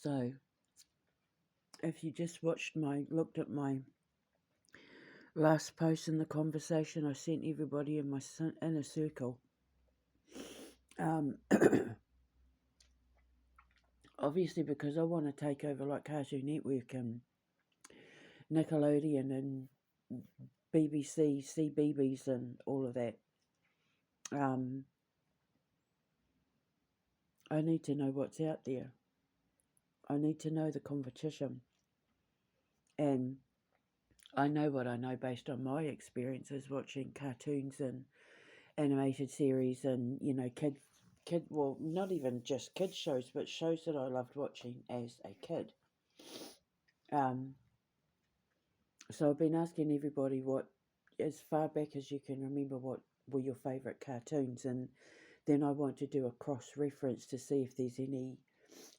So, if you just looked at my last post in the conversation I sent everybody in my inner circle, um, obviously because I want to take over like Cartoon Network and Nickelodeon and BBC, CBeebies and all of that. I need to know what's out there. I need to know the competition. And I know what I know based on my experiences watching cartoons and animated series and, well, not even just kids shows, but shows that I loved watching as a kid. So I've been asking everybody what, as far back as you can remember, what were your favourite cartoons, and then I want to do a cross-reference to see if there's any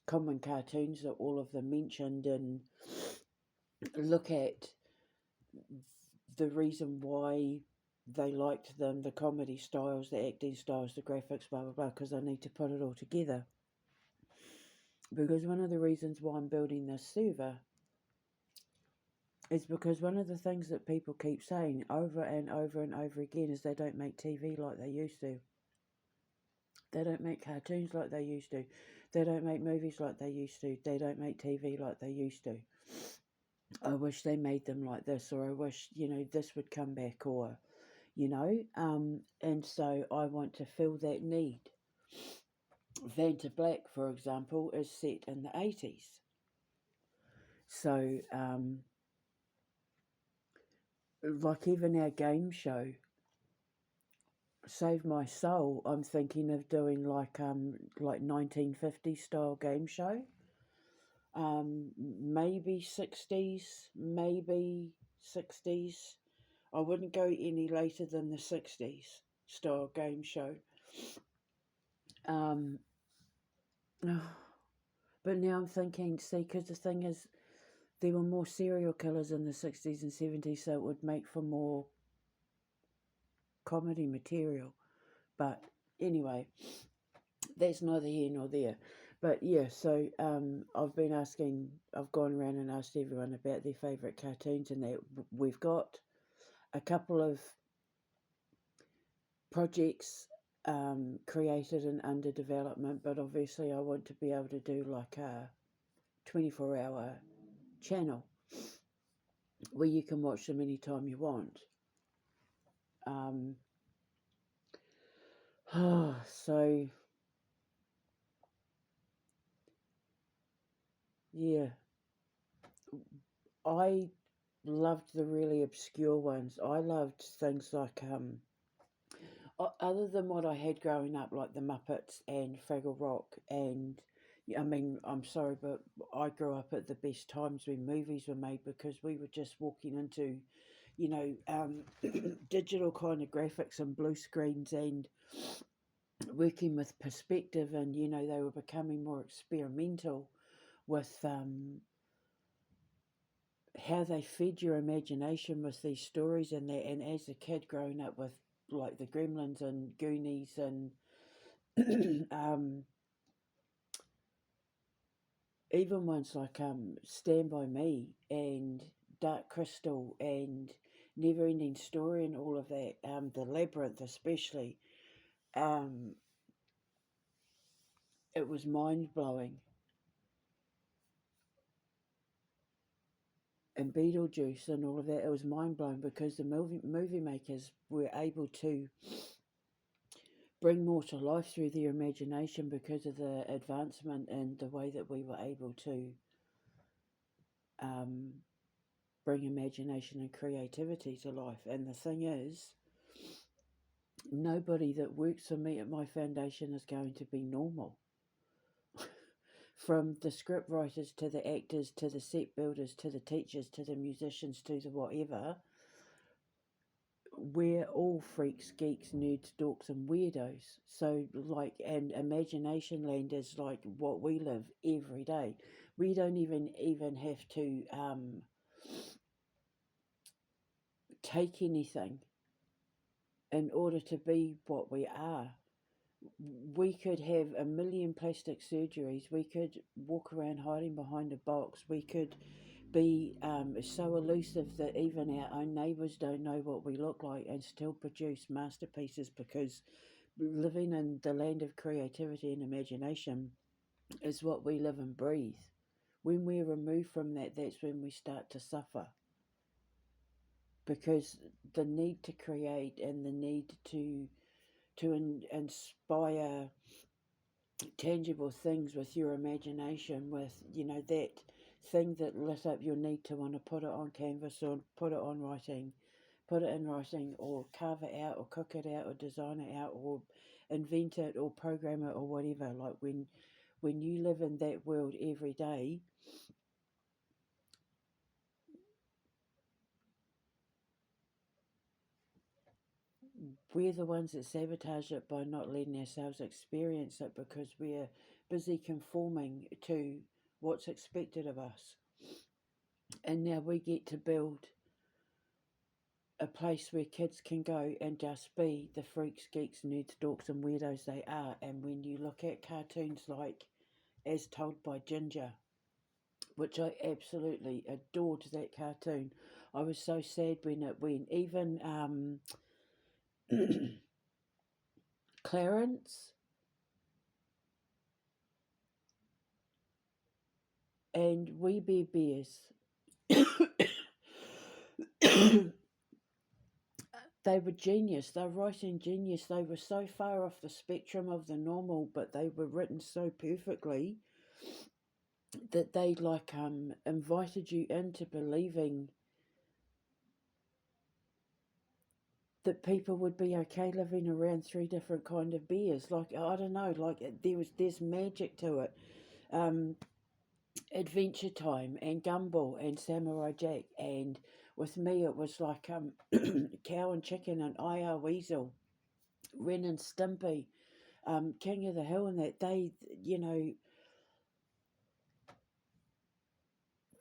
common cartoons that all of them mentioned, and look at the reason why they liked them, the comedy styles, the acting styles, the graphics, blah, blah, blah, because I need to put it all together. Because one of the reasons why I'm building this server is because one of the things that people keep saying over and over and over again is they don't make TV like they used to. They don't make cartoons like they used to. They don't make movies like they used to. They don't make TV like they used to. I wish they made them like this, or I wish, this would come back, or, and so I want to fill that need. Vanta Black, for example, is set in the 80s. So, like even our game show, Save My Soul, I'm thinking of doing like 1950s style game show. Maybe 60s, maybe 60s. I wouldn't go any later than the 60s style game show. But now I'm thinking, see, because the thing is, there were more serial killers in the 60s and 70s, so it would make for more comedy material. But anyway, that's neither here nor there. But yeah, so I've gone around and asked everyone about their favourite cartoons, and that we've got a couple of projects created and under development, but obviously I want to be able to do like a 24-hour channel where you can watch them anytime you want. So yeah, I loved the really obscure ones. I loved things like other than what I had growing up, like the Muppets and Fraggle Rock, and I mean, I'm sorry, but I grew up at the best times when movies were made, because we were just walking into, digital kind of graphics and blue screens, and working with perspective, and they were becoming more experimental with how they fed your imagination with these stories and that. And as a kid growing up with like the Gremlins and Goonies and even ones like Stand By Me and Dark Crystal and Never Ending Story and all of that, the Labyrinth especially, it was mind blowing. And Beetlejuice and all of that, it was mind blowing, because the movie makers were able to bring more to life through their imagination because of the advancement and the way that we were able to bring imagination and creativity to life. And the thing is, nobody that works for me at my foundation is going to be normal. From the script writers to the actors to the set builders to the teachers to the musicians to the whatever, we're all freaks, geeks, nerds, dorks, and weirdos. So, and Imagination Land is like what we live every day. We don't even have to take anything in order to be what we are. We could have a million plastic surgeries. We could walk around hiding behind a box. We could be so elusive that even our own neighbours don't know what we look like and still produce masterpieces, because living in the land of creativity and imagination is what we live and breathe. When we're removed from that, that's when we start to suffer, because the need to create and the need to inspire tangible things with your imagination, with that thing that lit up your need to want to put it on canvas or put it in writing, or carve it out, or cook it out, or design it out, or invent it, or program it, or whatever. Like when you live in that world every day, we're the ones that sabotage it by not letting ourselves experience it, because we're busy conforming to what's expected of us. And now we get to build a place where kids can go and just be the freaks, geeks, nerds, dorks, and weirdos they are. And when you look at cartoons like As Told by Ginger, which I absolutely adored that cartoon, I was so sad when it went. Even Clarence and Wee Bear Bears, they were genius. They were writing genius. They were so far off the spectrum of the normal, but they were written so perfectly that they invited you into believing that people would be okay living around three different kind of beers. Like, I don't know, like there's magic to it. Um, Adventure Time and Gumball and Samurai Jack, and with me it was like Cow and Chicken and I.R. Weasel, Ren and Stimpy, King of the Hill, and that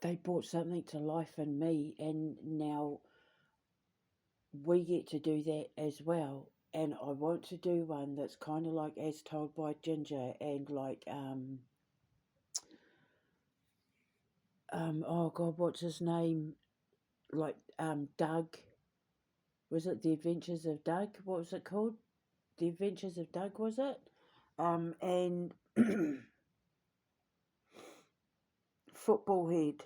they brought something to life in me, and now we get to do that as well. And I want to do one that's kind of like As Told by Ginger, and like oh god, what's his name? Like Doug. Was it The Adventures of Doug? What was it called? The Adventures of Doug, was it? And Football Head.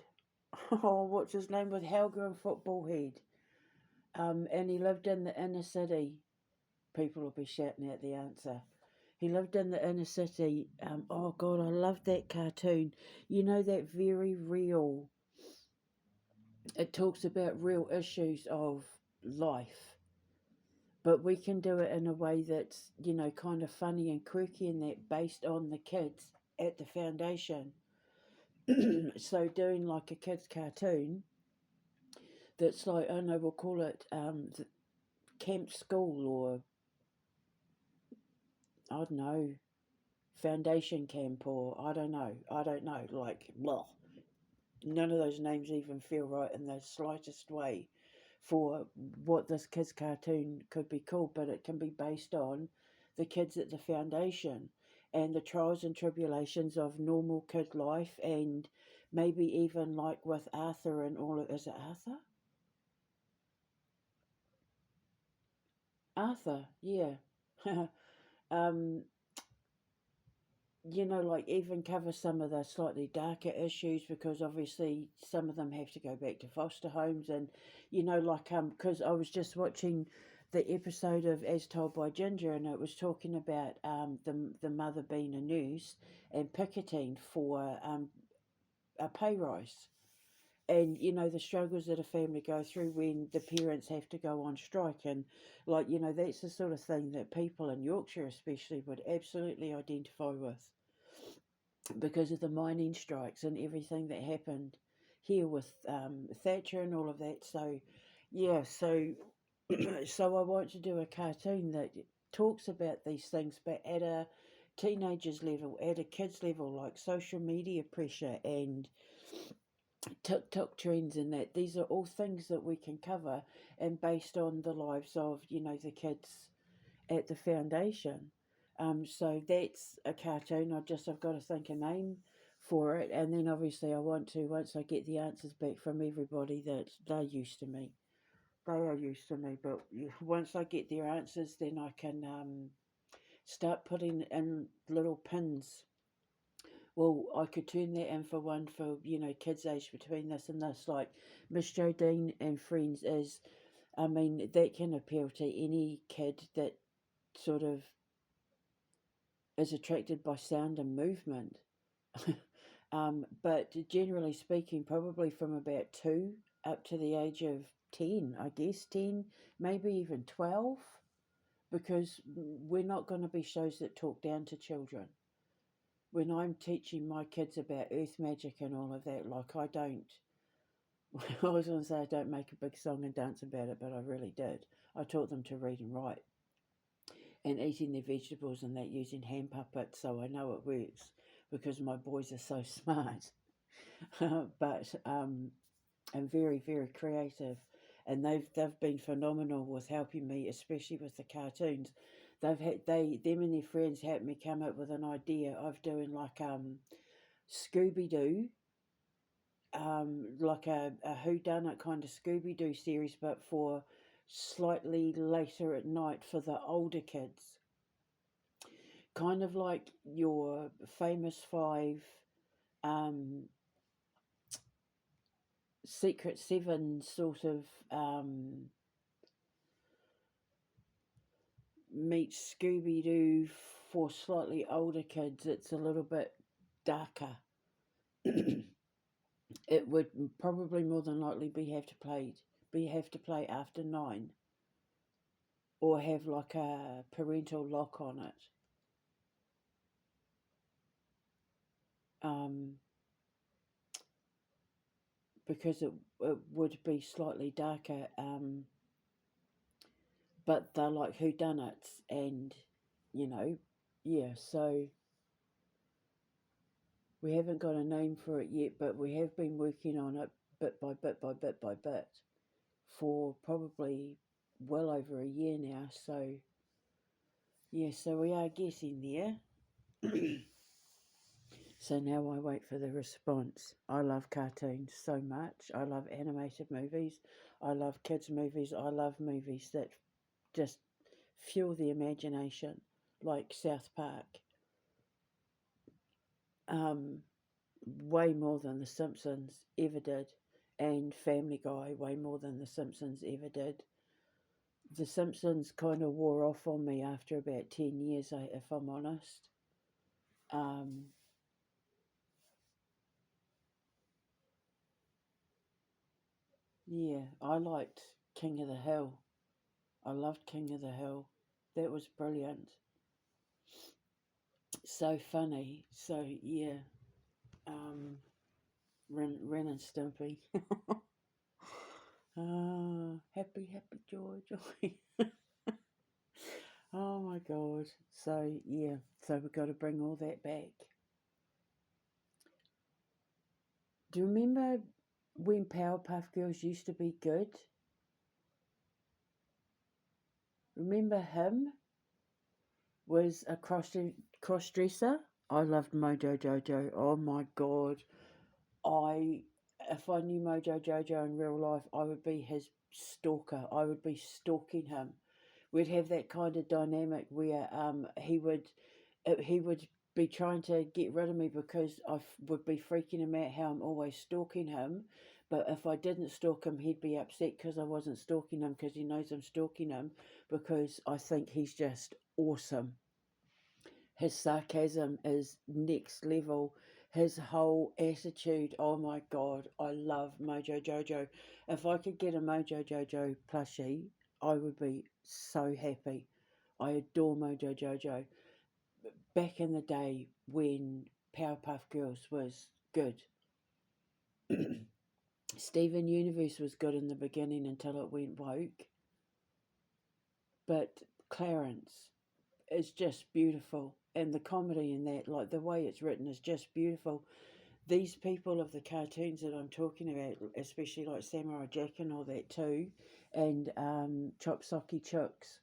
Oh, what's his name, with Helga and Football Head? And he lived in the inner city. People will be shouting out the answer. He lived in the inner city. Oh God, I love that cartoon. You know, that very real. It talks about real issues of life, but we can do it in a way that's kind of funny and quirky, and that based on the kids at the foundation. So doing like a kids cartoon that's like, I don't know, we'll call it camp school, or I don't know, foundation camp, or I don't know, like, blah. None of those names even feel right in the slightest way for what this kids cartoon could be called, but it can be based on the kids at the foundation and the trials and tribulations of normal kid life, and maybe even like with Arthur and all of, is it Arthur? Arthur, yeah. um, like even cover some of the slightly darker issues, because obviously some of them have to go back to foster homes, and because I was just watching the episode of As Told by Ginger, and it was talking about the mother being a nurse and picketing for a pay rise. And the struggles that a family go through when the parents have to go on strike, and that's the sort of thing that people in Yorkshire especially would absolutely identify with, because of the mining strikes and everything that happened here with Thatcher and all of that. So, yeah, so I want to do a cartoon that talks about these things, but at a teenager's level, at a kid's level, like social media pressure and TikTok trends, and that these are all things that we can cover, and based on the lives of the kids at the foundation. So that's a cartoon. I've got to think a name for it, and then obviously I want to, once I get the answers back from everybody, that they're used to me. They are used to me, but once I get their answers, then I can start putting in little pins. Well, I could turn that in for one for, kids aged between this and this, like Miss Jodine and Friends is, I mean, that can appeal to any kid that sort of is attracted by sound and movement. But generally speaking, probably from about 2 up to the age of 10, I guess, 10, maybe even 12, because we're not going to be shows that talk down to children. When I'm teaching my kids about earth magic and all of that, like I don't, I was going to say I don't make a big song and dance about it, but I really did. I taught them to read and write and eating their vegetables and that using hand puppets, so I know it works because my boys are so smart. But and very very creative, and they've been phenomenal with helping me, especially with the cartoons. Them and their friends helped me come up with an idea of doing like Scooby Doo, like a who done it kind of Scooby Doo series, but for slightly later at night for the older kids, kind of like your famous five, um, Secret Seven sort of meets Scooby Doo for slightly older kids. It's a little bit darker. It would probably more than likely have to play after 9, or have like a parental lock on it. Um, because it would be slightly darker. But they're like whodunits, and you know, yeah. So we haven't got a name for it yet, but we have been working on it bit by bit by bit by bit for probably well over a year now. So yeah, so we are getting there. So now I wait for the response. I love cartoons so much. I love animated movies. I love kids' movies. I love movies that just fuel the imagination, like South Park. Um, Way more than The Simpsons ever did, and Family Guy way more than The Simpsons ever did. The Simpsons kind of wore off on me after about 10 years, if I'm honest. Um, yeah, I liked King of the Hill. I loved King of the Hill. That was brilliant. So funny. So, yeah. Um, Ren and Stimpy. Happy, happy, joy, joy. Oh my god. So, yeah. So, we've got to bring all that back. Do you remember when Powerpuff Girls used to be good? Remember him was a cross dresser? I loved Mojo Jojo. Oh my god. I If I knew Mojo Jojo in real life, I would be his stalker. I would be stalking him. We'd have that kind of dynamic where he would be trying to get rid of me because would be freaking him out how I'm always stalking him. But if I didn't stalk him, he'd be upset because I wasn't stalking him, because he knows I'm stalking him, because I think he's just awesome. His sarcasm is next level. His whole attitude, oh my god, I love Mojo Jojo. If I could get a Mojo Jojo plushie, I would be so happy. I adore Mojo Jojo. Back in the day when Powerpuff Girls was good. Steven Universe was good in the beginning until it went woke. But Clarence is just beautiful. And the comedy in that, like the way it's written, is just beautiful. These people of the cartoons that I'm talking about, especially like Samurai Jack and all that too, and Chop Socky Chooks,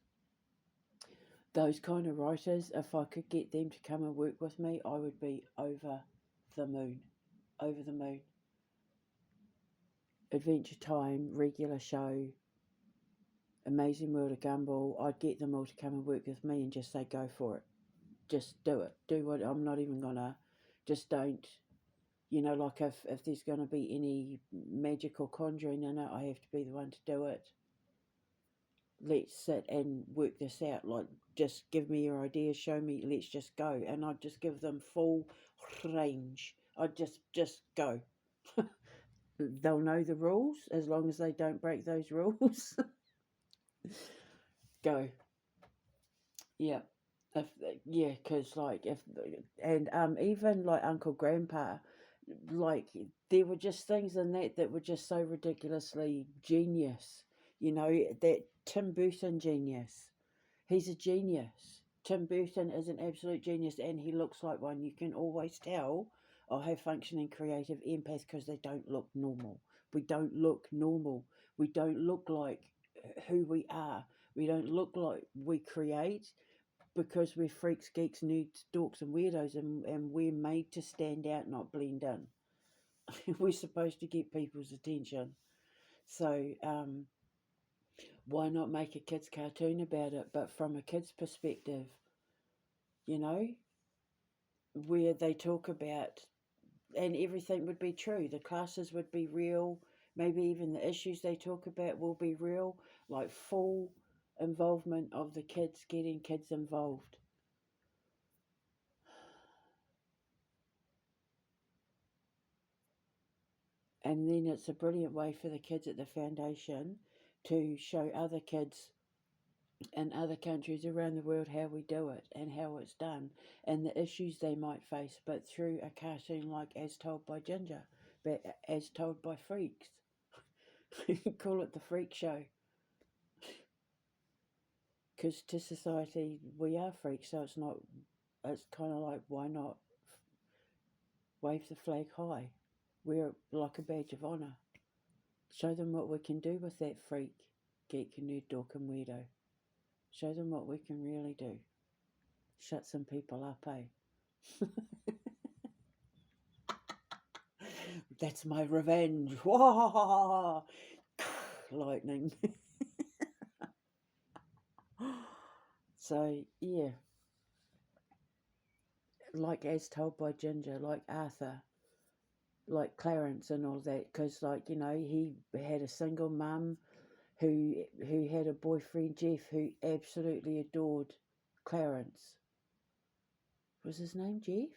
those kind of writers, if I could get them to come and work with me, I would be over the moon. Over the moon. Adventure Time, regular show, Amazing World of Gumball, I'd get them all to come and work with me and just say, go for it. Just do it. Do what, I'm not even gonna, just don't, like if there's gonna be any magical conjuring in it, I have to be the one to do it. Let's sit and work this out. Like, just give me your ideas, show me, let's just go. And I'd just give them full range. I'd just go. They'll know the rules as long as they don't break those rules. Go. Yeah. If, yeah, because like if and even like Uncle Grandpa, like there were just things in that were just so ridiculously genius. That Tim Burton genius. He's a genius. Tim Burton is an absolute genius, and he looks like one. You can always tell I have functioning creative empath because they don't look normal. We don't look normal. We don't look like who we are. We don't look like we create because we're freaks, geeks, nerds, dorks, and weirdos, and we're made to stand out, not blend in. We're supposed to get people's attention. So, why not make a kid's cartoon about it, but from a kid's perspective, you know, where they talk about, and everything would be true. The classes would be real. Maybe even the issues they talk about will be real. Like full involvement of the kids, getting kids involved. And then it's a brilliant way for the kids at the foundation to show other kids in other countries around the world how we do it and how it's done and the issues they might face, but through a cartoon like As Told by Ginger, but as told by freaks. Call it the Freak Show. Because to society, we are freaks, so it's kind of like, why not wave the flag high? Wear it like a badge of honour. Show them what we can do with that freak, geek, nerd, dork, and weirdo. Show them what we can really do. Shut some people up, eh? That's my revenge. Wah! Lightning. So, yeah. Like As Told by Ginger, like Arthur, like Clarence and all that. Because, he had a single mum who had a boyfriend, Jeff, who absolutely adored Clarence. Was his name Jeff?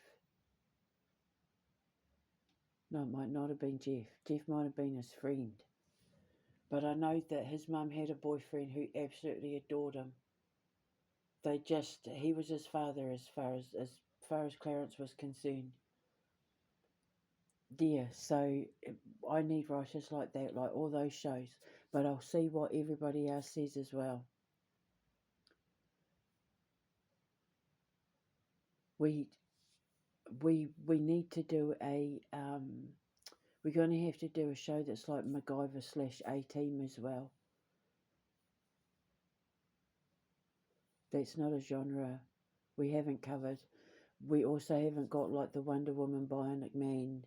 No, it might not have been Jeff. Jeff might have been his friend. But I know that his mum had a boyfriend who absolutely adored him. He was his father as far as Clarence was concerned. Yeah, so I need writers like that, like all those shows. But I'll see what everybody else says as well. We need to do we're going to have to do a show that's like MacGyver / A-Team as well. That's not a genre we haven't covered. We also haven't got like the Wonder Woman Bionic Man,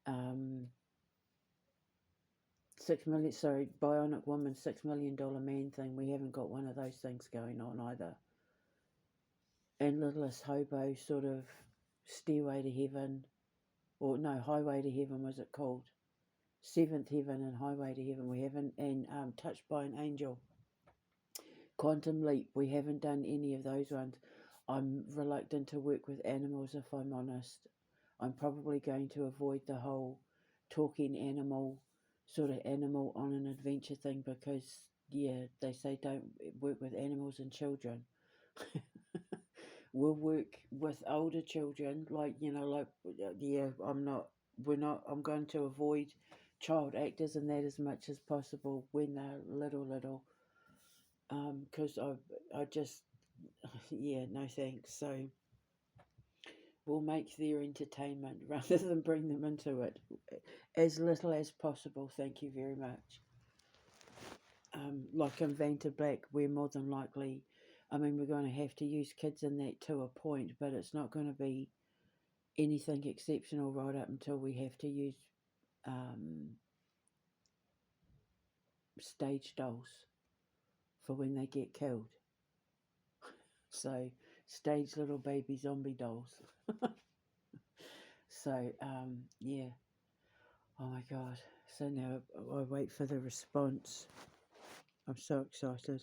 Bionic Woman $6 million man thing. We haven't got one of those things going on either. And Littlest Hobo sort of Stairway to Heaven, or no, Highway to Heaven was it called? Seventh Heaven and Highway to Heaven we haven't, and Touched by an Angel. Quantum Leap, we haven't done any of those ones. I'm reluctant to work with animals if I'm honest. I'm probably going to avoid the whole talking animal, sort of animal on an adventure thing because, yeah, they say don't work with animals and children. We'll work with older children, I'm going to avoid child actors and that as much as possible when they're little. Because I just, yeah, no thanks. So we'll make their entertainment rather than bring them into it as little as possible. Thank you very much. Like in Vanta Black, we're more than likely I mean, we're going to have to use kids in that to a point, but it's not going to be anything exceptional right up until we have to use um, stage dolls for when they get killed. So, stage little baby zombie dolls. So, yeah. Oh my God. So now I wait for the response. I'm so excited.